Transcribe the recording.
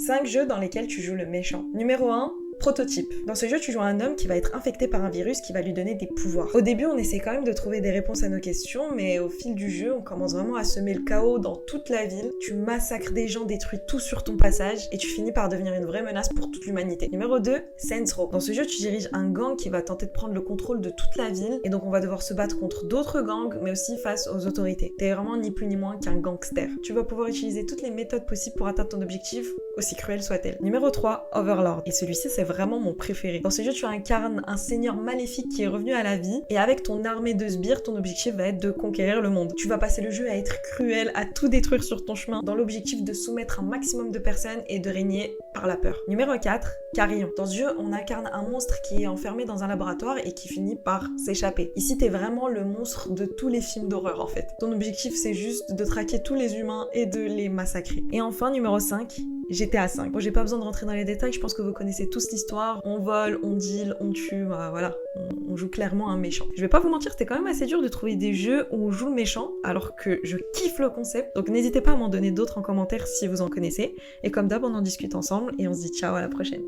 5 jeux dans lesquels tu joues le méchant. Numéro 1, Prototype. Dans ce jeu, tu joues un homme qui va être infecté par un virus qui va lui donner des pouvoirs. Au début, on essaie quand même de trouver des réponses à nos questions, mais au fil du jeu, on commence vraiment à semer le chaos dans toute la ville. Tu massacres des gens, détruis tout sur ton passage, et tu finis par devenir une vraie menace pour toute l'humanité. Numéro 2, Saints Row. Dans ce jeu, tu diriges un gang qui va tenter de prendre le contrôle de toute la ville, et donc on va devoir se battre contre d'autres gangs, mais aussi face aux autorités. T'es vraiment ni plus ni moins qu'un gangster. Tu vas pouvoir utiliser toutes les méthodes possibles pour atteindre ton objectif, aussi cruelle soit-elle. Numéro 3, Overlord. Et celui-ci, c'est vraiment mon préféré. Dans ce jeu, tu incarnes un seigneur maléfique qui est revenu à la vie, et avec ton armée de sbires, ton objectif va être de conquérir le monde. Tu vas passer le jeu à être cruel, à tout détruire sur ton chemin, dans l'objectif de soumettre un maximum de personnes et de régner par la peur. Numéro 4, Carrion. Dans ce jeu, on incarne un monstre qui est enfermé dans un laboratoire et qui finit par s'échapper. Ici, t'es vraiment le monstre de tous les films d'horreur en fait. Ton objectif, c'est juste de traquer tous les humains et de les massacrer. Et enfin, numéro 5, GTA V. Bon, j'ai pas besoin de rentrer dans les détails, je pense que vous connaissez tous l'histoire. On vole, on deal, on tue, voilà. On joue clairement un méchant. Je vais pas vous mentir, c'était quand même assez dur de trouver des jeux où on joue le méchant, alors que je kiffe le concept. Donc n'hésitez pas à m'en donner d'autres en commentaire si vous en connaissez. Et comme d'hab, on en discute ensemble et on se dit ciao à la prochaine.